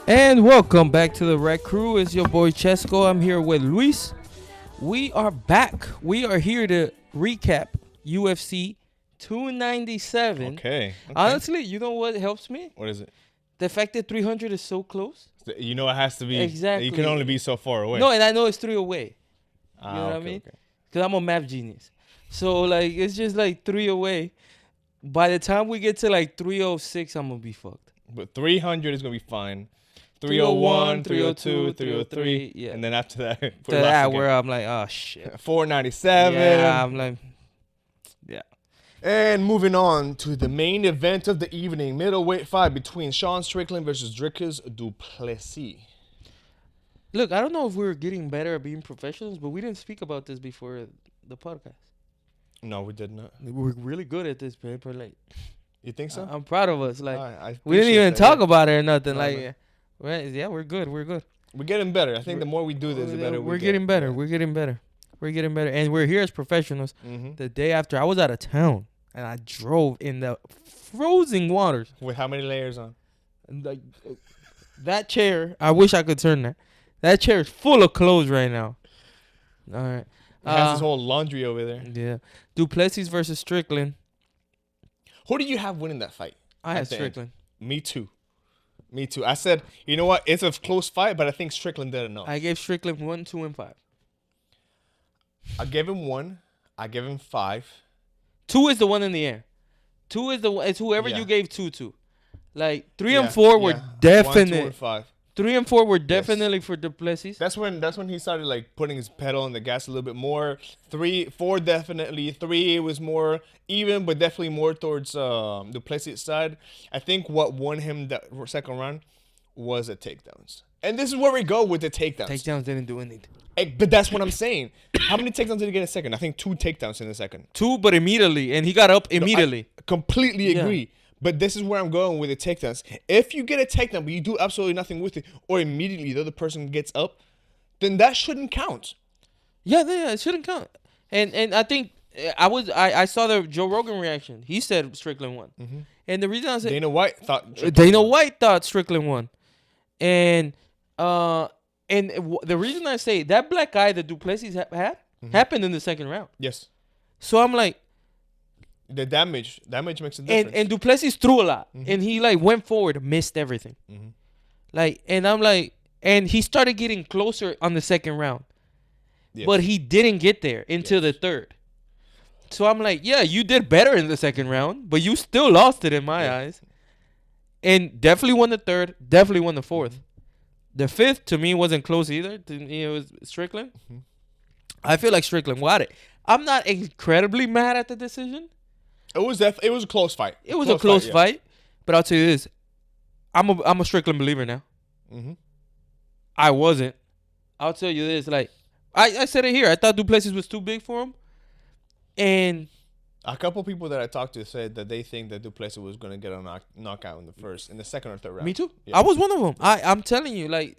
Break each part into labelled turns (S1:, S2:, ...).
S1: And welcome back to the Red Crew. It's your boy Chesco. I'm here with Luis. We are back. We are here to recap UFC 297.
S2: Okay.
S1: Honestly, you know what helps me?
S2: What is it?
S1: The fact that 300 is so close.
S2: You know it has to be.
S1: Exactly.
S2: You can only be so far away.
S1: No, and I know it's 3 away. You know what I
S2: okay,
S1: mean?
S2: okay.
S1: Because I'm a math genius. So, like, it's just like 3 away. By the time we get to like 306, I'm going to be fucked.
S2: But 300 is going to be fine. 301, 302, 303.
S1: Yeah.
S2: And then after that,
S1: To that, where I'm like, oh, shit.
S2: 497.
S1: Yeah, I'm like, yeah.
S2: And moving on to the main event of the evening, middleweight fight between Sean Strickland versus Dricus du Plessis.
S1: Look, I don't know if we're getting better at being professionals, but we didn't speak about this before the podcast.
S2: No, we did not.
S1: We're really good at this, paper. Like,
S2: You think so?
S1: I'm proud of us. Like,
S2: I
S1: we didn't
S2: appreciate
S1: even
S2: that,
S1: talk
S2: yeah.
S1: about it or nothing.
S2: No,
S1: Like,
S2: no.
S1: right? Yeah, we're good. We're good.
S2: We're getting better. I think the more we do this, the better
S1: we're getting better.
S2: Yeah.
S1: We're getting better. We're getting better. And we're here as professionals.
S2: Mm-hmm.
S1: The day after, I was out of town, and I drove in the frozen waters.
S2: With how many layers on?
S1: And like that chair, I wish I could turn that. That chair is full of clothes right now. All right.
S2: It has this whole laundry over there.
S1: Yeah. Du Plessis versus Strickland.
S2: Who do you have winning that fight?
S1: I had
S2: At the end?
S1: Strickland.
S2: Me too. I said, you know what? It's a close fight, but I think Strickland did enough.
S1: I gave Strickland 1, 2, and 5.
S2: I gave him 1. I gave him 5.
S1: 2 is the one in the air. 2 is the one. It's whoever
S2: Yeah.
S1: you gave 2 to. Like 3
S2: Yeah,
S1: and 4 were
S2: 1, 2,
S1: definite.
S2: and 5.
S1: 3 and 4 were definitely for Du Plessis.
S2: That's when he started like putting his pedal on the gas a little bit more. 4 definitely. 3 was more even, but definitely more towards the Plessis side. I think what won him that second round was the takedowns. And this is where we go with the takedowns.
S1: Takedowns didn't do anything.
S2: But that's what I'm saying. How many takedowns did he get in a second? I think 2 takedowns in a second.
S1: 2, but immediately, and he got up immediately.
S2: I completely
S1: Yeah.
S2: agree. But this is where I'm going with the takedowns. If you get a takedown, but you do absolutely nothing with it, or immediately the other person gets up, then that shouldn't count.
S1: Yeah, it shouldn't count. And I think I saw the Joe Rogan reaction. He said Strickland won.
S2: Mm-hmm.
S1: And the reason I said
S2: Dana White thought.
S1: Dana White thought Strickland won. And the reason I say that black eye that Du Plessis had happened in the second round.
S2: Yes.
S1: So I'm like,
S2: The damage makes a difference.
S1: and Du Plessis threw a lot, and he like went forward, missed everything.
S2: Mhm.
S1: Like, and I'm like, and he started getting closer on the second round,
S2: Yes.
S1: but he didn't get there until the third. So I'm like, yeah, you did better in the second round, but you still lost it in my eyes. And definitely won the third, definitely won the fourth. The fifth, to me, wasn't close either. To me, it was Strickland. I feel like Strickland won it. I'm not incredibly mad at the decision.
S2: It was a close fight.
S1: It was a close
S2: yeah.
S1: fight. But I'll tell you this. I'm a Strickland believer now.
S2: Mm-hmm.
S1: I wasn't. I'll tell you this. Like, I said it here. I thought Du Plessis was too big for him. And
S2: A couple people that I talked to said that they think that Du Plessis was going to get a knockout in the second or third round.
S1: me too.
S2: Yeah.
S1: I was one of them. I'm telling you, like,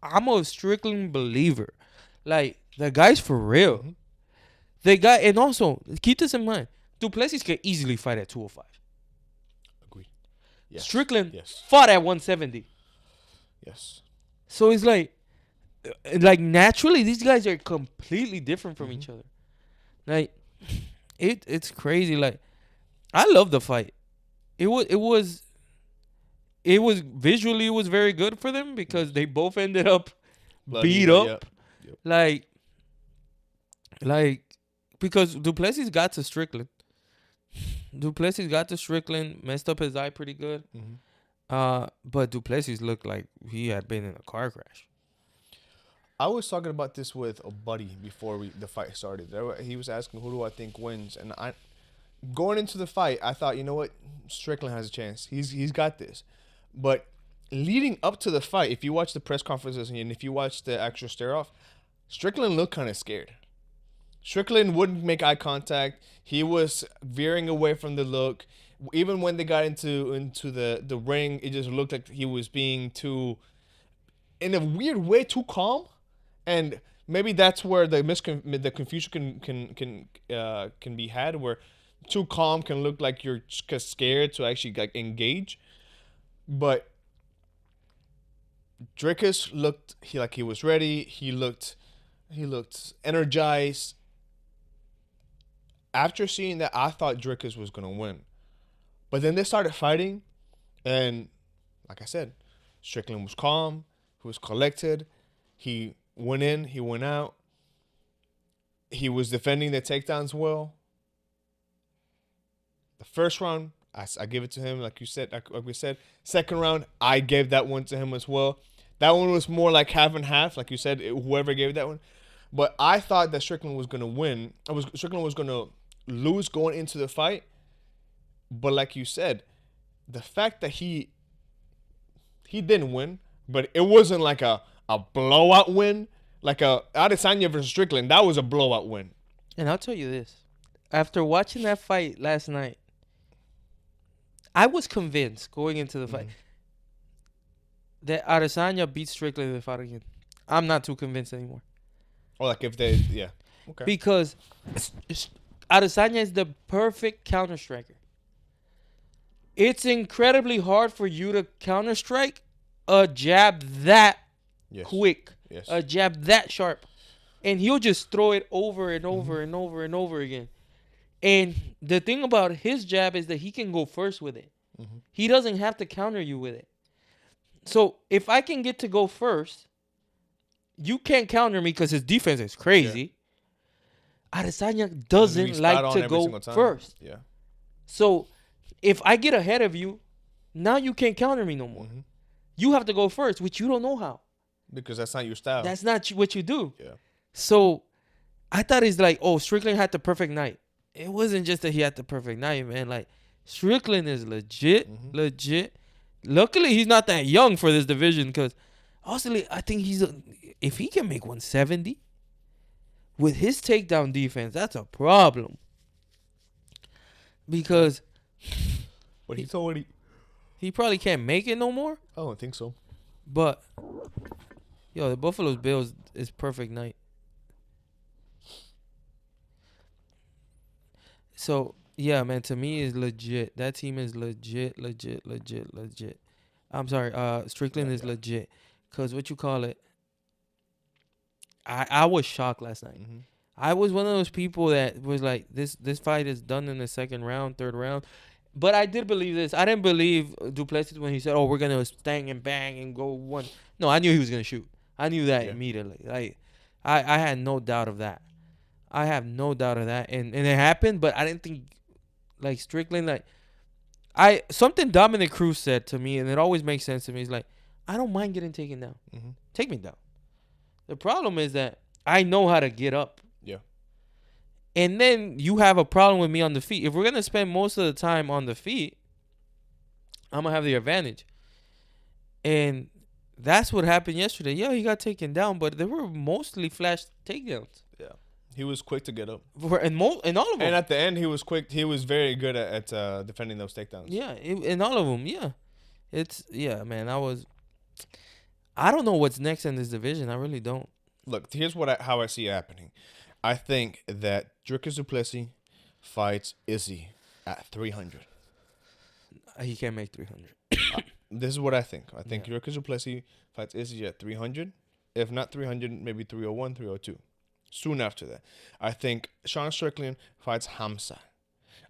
S1: I'm a Strickland believer. Like, the guy's for real.
S2: Mm-hmm.
S1: The guy, and also, keep this in mind. Du Plessis can easily fight at 205.
S2: Agreed. Yes.
S1: Strickland
S2: Yes.
S1: fought at 170.
S2: Yes.
S1: So it's like naturally, these guys are completely different from each other. Like, it's crazy. Like, I love the fight. It was visually, it was very good for them because they both ended up
S2: Bloody,
S1: beat up.
S2: Yep.
S1: Like because Du Plessis got to Strickland. Du Plessis got to Strickland, messed up his eye pretty good. But Du Plessis looked like he had been in a car crash.
S2: I was talking about this with a buddy before the fight started. He was asking, who do I think wins? And going into the fight, I thought, you know what? Strickland has a chance. He's got this. But leading up to the fight, if you watch the press conferences and if you watch the actual stare-off, Strickland looked kind of scared. Strickland wouldn't make eye contact. He was veering away from the look. Even when they got into the ring, it just looked like he was being too, in a weird way, too calm. And maybe that's where the confusion can be had, where too calm can look like you're just scared to actually like engage. But Dricus looked he was ready. He looked energized. After seeing that, I thought Dricus was gonna win. But then they started fighting, and like I said, Strickland was calm. He was collected. He went in. He went out. He was defending the takedowns well. The first round, I give it to him, like you said, like we said. Second round, I gave that one to him as well. That one was more like half and half, like you said. Whoever gave that one, but I thought that Strickland was gonna win. Strickland was gonna lose going into the fight. But like you said, the fact that he didn't win, but it wasn't like a blowout win, like a Adesanya versus Strickland. That was a blowout win.
S1: And I'll tell you this: after watching that fight last night, I was convinced going into the fight that Adesanya beat Strickland if they fought again. I'm not too convinced anymore.
S2: Or like if they, yeah, okay.
S1: Because Adesanya is the perfect counter striker. It's incredibly hard for you to counter strike a jab that quick, a jab that sharp, and he'll just throw it over and over and over and over again. And the thing about his jab is that he can go first with it. He doesn't have to counter you with it. So if I can get to go first, you can't counter me because his defense is crazy. Yeah. Adesanya doesn't like to go first.
S2: Yeah.
S1: So if I get ahead of you, now you can't counter me no more. You have to go first, which you don't know how.
S2: Because that's not your style.
S1: That's not what you do.
S2: Yeah.
S1: So I thought it's like, oh, Strickland had the perfect night. It wasn't just that he had the perfect night, man. Like, Strickland is legit. Luckily, he's not that young for this division because, honestly, I think if he can make 170 with his takedown defense, that's a problem. Because
S2: But he's already...
S1: He probably can't make it no more.
S2: I don't think so.
S1: But, yo, the Buffalo Bills is perfect night. So, yeah, man, to me is legit. That team is legit. I'm sorry, Strickland is legit. Because what you call it, I was shocked last night. I was one of those people that was like, this fight is done in the second round, third round. But I did believe this. I didn't believe Du Plessis when he said, oh, we're going to stang and bang and go one. No, I knew he was going to shoot. I knew that immediately. Like, I had no doubt of that. I have no doubt of that. And it happened, but I didn't think, like, Strickland, like, something Dominic Cruz said to me, and it always makes sense to me. He's like, I don't mind getting taken down. Take me down. The problem is that I know how to get up.
S2: Yeah.
S1: And then you have a problem with me on the feet. If we're going to spend most of the time on the feet, I'm going to have the advantage. And that's what happened yesterday. Yeah, he got taken down, but they were mostly flash takedowns.
S2: Yeah. He was quick to get up.
S1: In all of them.
S2: And at the end, he was quick. He was very good at defending those takedowns.
S1: Yeah, in all of them, yeah. Man, I don't know what's next in this division. I really don't.
S2: Look, here's how I see it happening. I think that Dricus du Plessis fights Izzy at 300.
S1: He can't make 300.
S2: This is what I think. I think Dricus du Plessis fights Izzy at 300. If not 300, maybe 301, 302. Soon after that, I think Sean Strickland fights Hamza.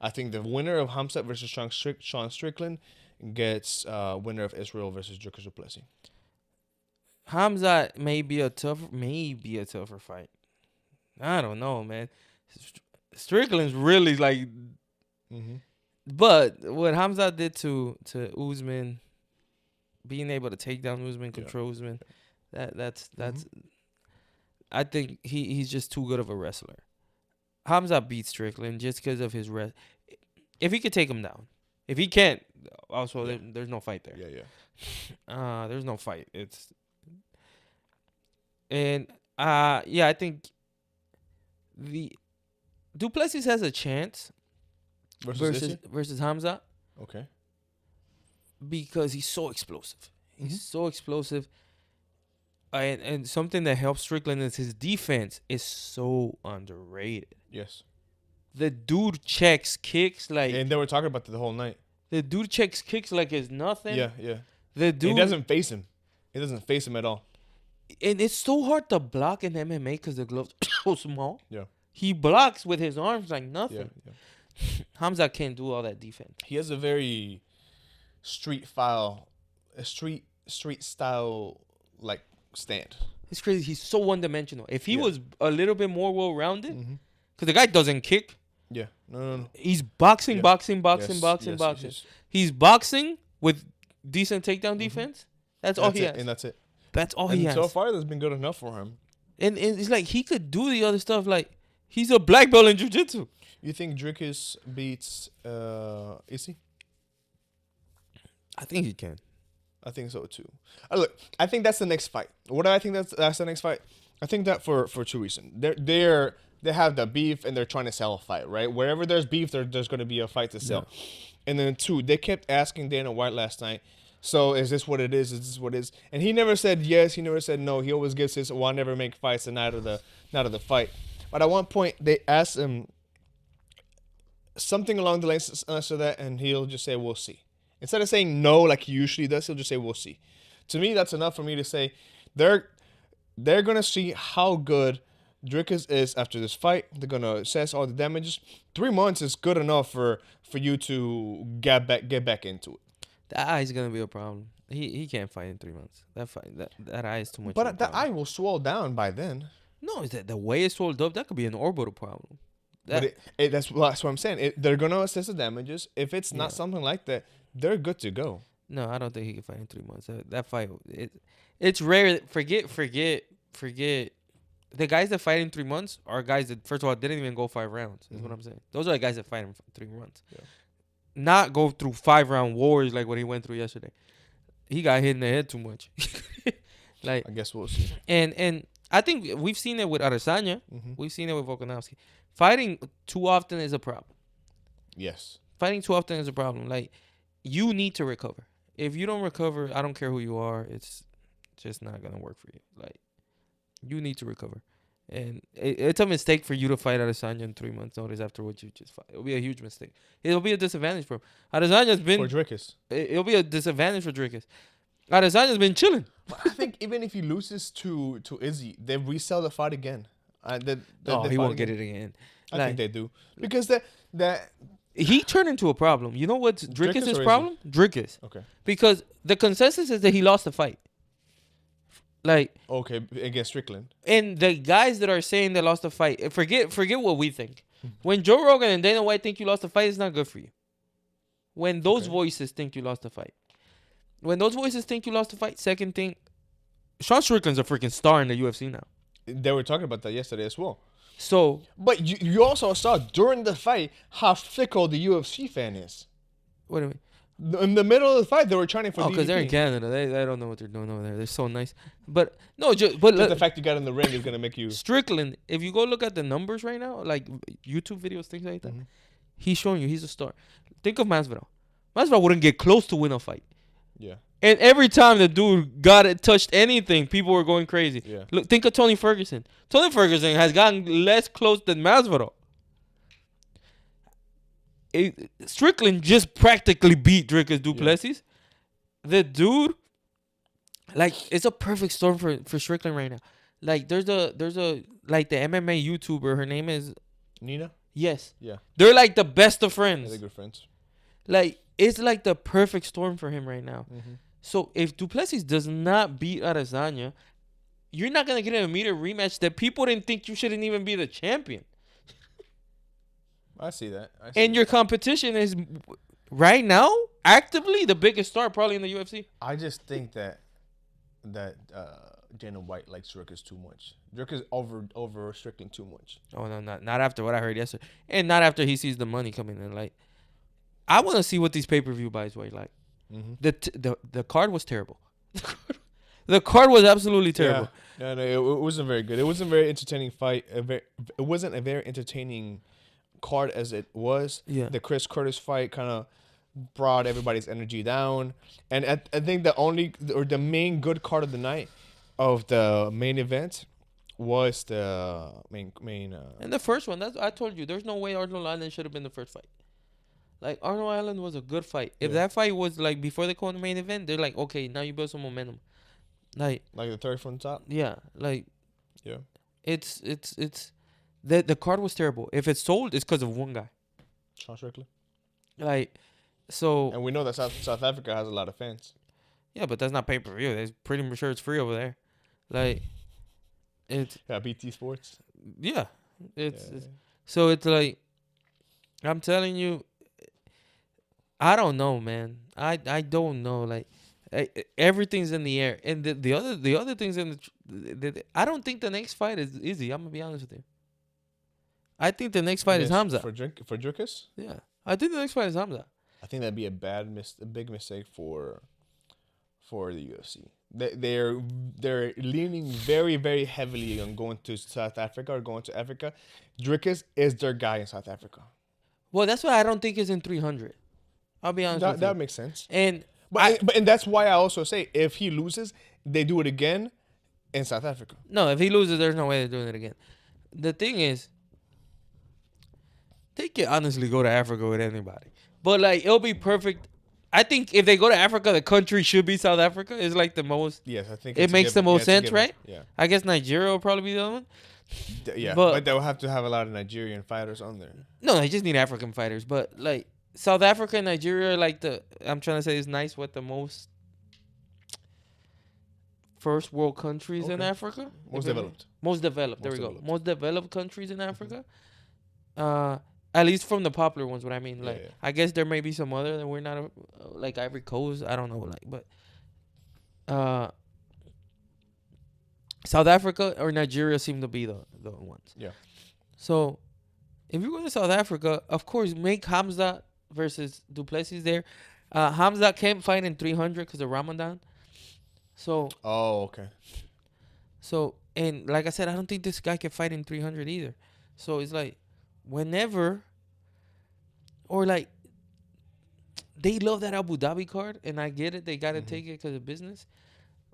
S2: I think the winner of Hamza versus Sean Strickland gets winner of Israel versus Dricus du Plessis.
S1: Hamza may be a tougher fight. I don't know, man. Strickland's really like, but what Hamza did to Usman, being able to take down Usman, control Usman, that's. I think he's just too good of a wrestler. Hamza beats Strickland just because of his rest. If he could take him down, if he can't, also there's no fight there. There's no fight. I think the Du Plessis has a chance versus Hamza.
S2: Okay.
S1: Because he's so explosive. He's so explosive. And something that helps Strickland is his defense is so underrated.
S2: Yes.
S1: The dude checks kicks like...
S2: And they were talking about that the whole night.
S1: The dude checks kicks like it's nothing.
S2: Yeah.
S1: The dude...
S2: It doesn't face him. He doesn't face him at all.
S1: And it's so hard to block in MMA because the gloves are so small.
S2: Yeah.
S1: He blocks with his arms like
S2: Yeah.
S1: nothing.
S2: Yeah.
S1: Hamza can't do all that defense.
S2: He has a very street style like stand.
S1: It's crazy. He's so one-dimensional. If he
S2: Yeah.
S1: was a little bit more well-rounded,
S2: Mm-hmm.
S1: because the guy doesn't kick.
S2: Yeah. No.
S1: He's boxing,
S2: Yeah.
S1: boxing.
S2: Yes,
S1: Boxing.
S2: yes.
S1: He's boxing with decent takedown defense. That's all he has.
S2: And that's it.
S1: That's all
S2: And
S1: he has.
S2: so far, that's been good enough for him.
S1: And it's like he could do the other stuff. Like, he's a black belt in jiu-jitsu.
S2: You think Dricus beats Izzy?
S1: I think he can.
S2: I think so too. Look, I think that's the next fight. What do I think that's the next fight? I think that for two reasons. They have the beef and they're trying to sell a fight, right? Wherever there's beef, there's going to be a fight to sell. Yeah. And then two, they kept asking Dana White last night, so is this what it is? Is this what it is? And he never said yes. He never said no. He always gives his, well, I never make fights the night of the fight. But at one point, they asked him something along the lines of that, and he'll just say, we'll see. Instead of saying no like he usually does, he'll just say, we'll see. To me, that's enough for me to say they're going to see how good Dricus is after this fight. They're going to assess all the damages. 3 months is good enough for you to get back into it.
S1: The eye is going to be a problem. He can't fight in 3 months. That eye is too much.
S2: But that eye will swell down by then.
S1: No, is that the way it's swelled up? That could be an orbital problem.
S2: But that's what I'm saying. They're going to assess the damages. If it's not something like that, they're good to go.
S1: No, I don't think he can fight in 3 months. That fight, it's rare. Forget. The guys that fight in 3 months are guys that, first of all, didn't even go 5 rounds. Is what I'm saying. Those are the guys that fight in 3 months. Yeah. Not go through 5-round wars like what he went through yesterday. He got hit in the head too much. Like,
S2: I guess we'll see.
S1: And I think we've seen it with Adesanya. Mm-hmm. We've seen it with Volkanovski. Fighting too often is a problem.
S2: Yes.
S1: Fighting too often is a problem. Like, you need to recover. If you don't recover, I don't care who you are, it's just not going to work for you. Like, you need to recover. And it's a mistake for you to fight Adesanya in 3 months' notice after what you just fought. It'll be a huge mistake. It'll be a disadvantage for him. Adesanya's been...
S2: For Dricus.
S1: It'll be a disadvantage for Dricus. Adesanya's been chilling.
S2: But I think even if he loses to Izzy, they resell the fight again.
S1: He won't get it again.
S2: I think they do. Because that
S1: he turned into a problem. You know what's Dricus' problem? Dricus.
S2: Okay.
S1: Because the consensus is that he lost the fight. Like,
S2: okay, against Strickland.
S1: And the guys that are saying they lost the fight, forget what we think. When Joe Rogan and Dana White think you lost the fight, it's not good for you. When those voices think you lost the fight. When those voices think you lost the fight, second thing, Sean Strickland's a freaking star in the UFC now.
S2: They were talking about that yesterday as well.
S1: So,
S2: but you also saw during the fight how fickle the UFC fan is.
S1: What do you mean?
S2: In the middle of the fight, they were trying for DDP.
S1: Because they're in Canada. They don't know what they're doing over there. They're so nice. But, no,
S2: just the fact you got in the ring is going to make you...
S1: Strickland, if you go look at the numbers right now, like YouTube videos, things like that, he's showing you he's a star. Think of Masvidal. Masvidal wouldn't get close to win a fight.
S2: Yeah.
S1: And every time the dude touched anything, people were going crazy.
S2: Yeah.
S1: Look, think of Tony Ferguson. Tony Ferguson has gotten less close than Masvidal. Strickland just practically beat Dricus du Plessis. The dude, like, it's a perfect storm for Strickland right now. Like, there's a like the MMA YouTuber. Her name is
S2: Nina.
S1: Yes.
S2: Yeah.
S1: They're like the best of friends.
S2: Yeah, they're good friends.
S1: Like, it's like the perfect storm for him right now.
S2: Mm-hmm.
S1: So if Du Plessis does not beat Adesanya, you're not gonna get an immediate rematch that people didn't think you shouldn't even be the champion.
S2: I see that.
S1: Your competition is right now actively the biggest star probably in the UFC.
S2: I just think that Dana White likes Dricus too much. Dricus over Strickland too much.
S1: Oh no, not after what I heard yesterday, and not after he sees the money coming in. Like, I want to see what these pay-per-view buys were like. Mm-hmm. The card was terrible. The card was absolutely terrible.
S2: Yeah. No, it wasn't very good. It wasn't a very entertaining fight. It wasn't a very entertaining card as it was.
S1: Yeah.
S2: The Chris Curtis fight kind of brought everybody's energy down, and I think the main good card of the night of the main event was the main.
S1: And the first one, I told you, there's no way Arnold Allen should have been the first fight. Like, Arnold Allen was a good fight. If that fight was like before they call the main event, they're like, okay, now you build some momentum. Like
S2: the third from the top.
S1: yeah, like
S2: Yeah.
S1: it's the card was terrible. If it's sold, it's because of one guy.
S2: Sean Strickland.
S1: Like so.
S2: And we know that South Africa has a lot of fans.
S1: Yeah, but that's not pay per view. It's pretty sure it's free over there. Like it's
S2: BT Sports.
S1: yeah. It's so it's like I'm telling you. I don't know, man. I don't know. Like everything's in the air, and the other things in I don't think the next fight is easy. I'm gonna be honest with you. I think the next fight is Hamza.
S2: For Dricus?
S1: Yeah, I think the next fight is Hamza.
S2: I think that'd be a big mistake for the UFC. They're leaning very, very heavily on going to South Africa or going to Africa. Dricus is their guy in South Africa.
S1: Well, that's why I don't think it's in 300. I'll be honest with you.
S2: That makes sense.
S1: And
S2: but that's why I also say if he loses, they do it again in South Africa.
S1: No, if he loses, there's no way they're doing it again. The thing is, they can honestly go to Africa with anybody. But, like, it'll be perfect. I think if they go to Africa, the country should be South Africa. It's, like, the most...
S2: Yes, I think
S1: it makes the most sense, right?
S2: Yeah.
S1: I guess Nigeria will probably be the other one.
S2: Yeah, but they'll have to have a lot of Nigerian fighters on there.
S1: No, they just need African fighters. But, like, South Africa and Nigeria are, like, I'm trying to say is nice with the most first world countries in Africa.
S2: Most developed.
S1: Most developed. There we go. Most developed countries in Africa. At least from the popular ones, what I mean. Like, I guess there may be some other that we're not, like Ivory Coast. I don't know, like, but South Africa or Nigeria seem to be the ones.
S2: Yeah.
S1: So, if you go to South Africa, of course, make Hamza versus Du Plessis there. Hamza can't fight in 300 because of Ramadan. So.
S2: Oh, okay.
S1: So, and like I said, I don't think this guy can fight in 300 either. So, it's like, whenever, or like, they love that Abu Dhabi card, and I get it. They got to take it because of business.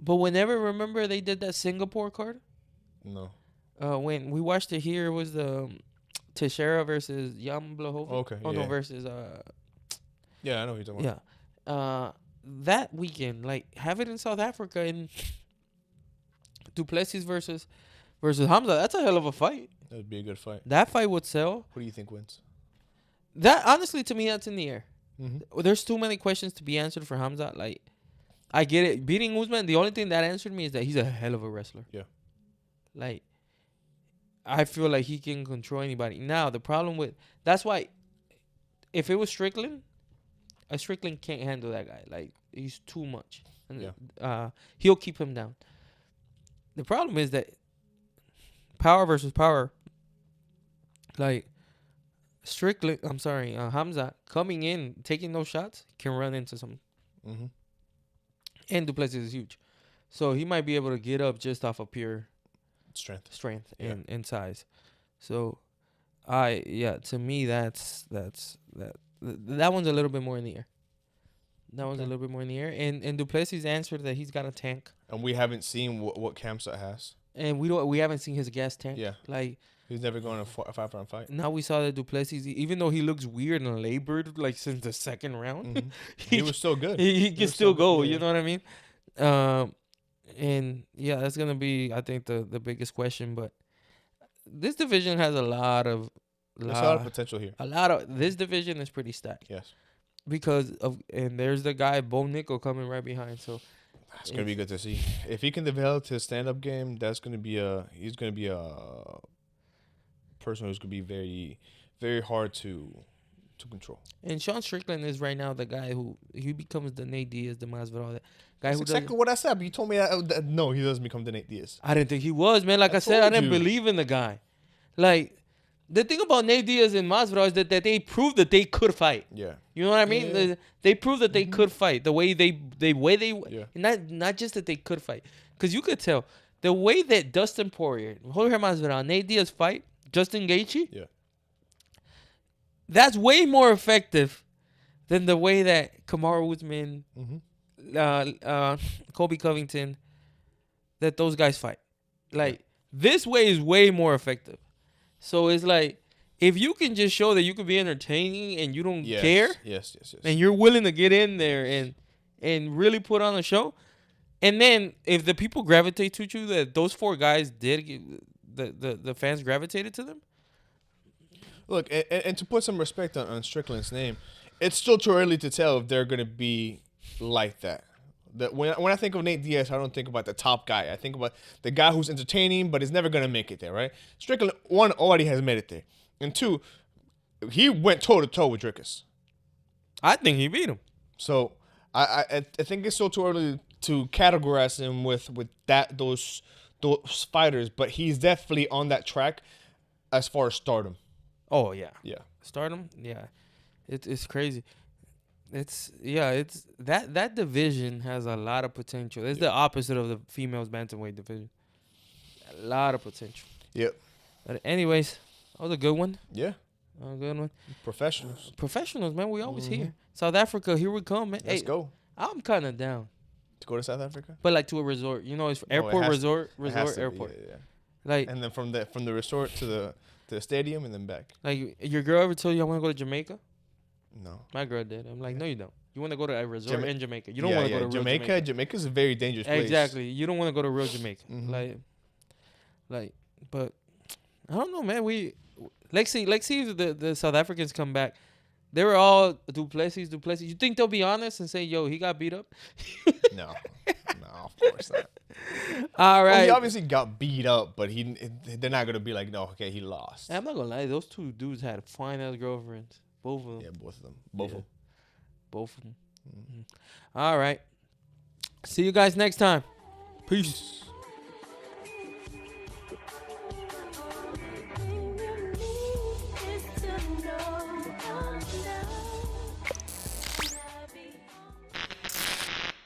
S1: But whenever, remember, they did that Singapore card?
S2: No.
S1: When we watched it here, it was the Teixeira versus Jan Blachowicz.
S2: Okay.
S1: Oh, no, versus...
S2: yeah, I know who you're talking about.
S1: Yeah. That weekend, like, have it in South Africa, and Du Plessis versus Hamza. That's a hell of a fight.
S2: That would be a good fight.
S1: That fight would sell.
S2: Who do you think wins?
S1: That, honestly, to me, that's in the air.
S2: Mm-hmm.
S1: There's too many questions to be answered for Hamza. Like, I get it. Beating Usman, the only thing that answered me is that he's a hell of a wrestler.
S2: Yeah.
S1: Like, I feel like he can control anybody. Now, the problem with... That's why, if it was Strickland, Strickland can't handle that guy. Like, he's too much. And, he'll keep him down. The problem is that power versus power, like, Hamza coming in, taking those shots, can run into some.
S2: Mm-hmm.
S1: And Du Plessis is huge. So he might be able to get up just off of pure strength and size. So, to me, that one's a little bit more in the air. That one's a little bit more in the air. And Du Plessis answered that he's got a tank.
S2: And we haven't seen what Kamsat has.
S1: And we haven't seen his gas tank.
S2: Yeah.
S1: Like,
S2: he's never going to a 5-round fight.
S1: Now we saw that Du Plessis, even though he looks weird and labored, like, since the second round,
S2: he was still good.
S1: He can still go,
S2: good,
S1: you know what I mean? And, yeah, that's going to be, I think, the biggest question. But this division has a lot of
S2: potential here.
S1: This division is pretty stacked.
S2: Yes.
S1: And there's the guy, Bo Nickel, coming right behind. So
S2: it's going to be good to see. If he can develop his stand-up game, he's going to be a person who's going to be very, very hard to control.
S1: And Sean Strickland is right now the guy who he becomes the Nate Diaz, the Masvidal, that guy.
S2: That's
S1: who
S2: exactly what I said. But you told me that no, he doesn't become the Nate Diaz.
S1: I didn't think he was, man. Like I said, I didn't believe in the guy. Like, the thing about Nate Diaz and Masvidal is that they proved that they could fight.
S2: Yeah.
S1: You know what I mean?
S2: Yeah.
S1: They proved that they could fight. The way they
S2: yeah.
S1: Not just that they could fight, because you could tell the way that Dustin Poirier, Jorge Masvidal, Nate Diaz fight, Justin Gaethje.
S2: Yeah.
S1: That's way more effective than the way that Kamaru Usman, Kobe Covington, that those guys fight. Like, this way is way more effective. So it's like, if you can just show that you can be entertaining and you don't care,
S2: yes,
S1: and you're willing to get in there and really put on a show, And then if the people gravitate to you, that those 4 guys the fans gravitated to them.
S2: Look, and to put some respect on Strickland's name, it's still too early to tell if they're gonna be like that. When I think of Nate Diaz, I don't think about the top guy. I think about the guy who's entertaining, but is never gonna make it there, right? Strickland, one, already has made it there, and two, he went toe to toe with Dricus.
S1: I think he beat him.
S2: So I think it's still too early to categorize him with those fighters, but he's definitely on that track as far as stardom.
S1: Oh yeah,
S2: Yeah.
S1: Stardom. Yeah, it's crazy. It's that division has a lot of potential. It's the opposite of the females bantamweight division. A lot of potential.
S2: Yep.
S1: But anyways, that was a good one.
S2: Yeah.
S1: A good one.
S2: Professionals,
S1: man. We always here. South Africa, here we come, man.
S2: Let's go.
S1: I'm kind of down
S2: To go to South Africa?
S1: but like to a resort. You know, it's airport, resort, airport.
S2: Yeah.
S1: Like,
S2: And then from the resort to the stadium and then back.
S1: like your girl ever told you I want to go to Jamaica?
S2: No.
S1: My girl did. I'm like, no, you don't. You want to go to a resort in Jamaica. You don't
S2: Yeah,
S1: want to go to real Jamaica.
S2: Jamaica's a very dangerous place.
S1: Exactly. You don't want to go to real Jamaica.
S2: Mhm.
S1: But I don't know, man. Let's see if the South Africans come back. They were all Du Plessis. You think they'll be honest and say, yo, he got beat up?
S2: No, of course not.
S1: All
S2: Well,
S1: right.
S2: he obviously got beat up, but they're not gonna be like, no, okay, he lost.
S1: I'm not gonna lie, those 2 dudes had fine ass girlfriends. Both of them.
S2: Yeah, both of them. Both of them.
S1: Both of them. All right. See you guys next time. Peace.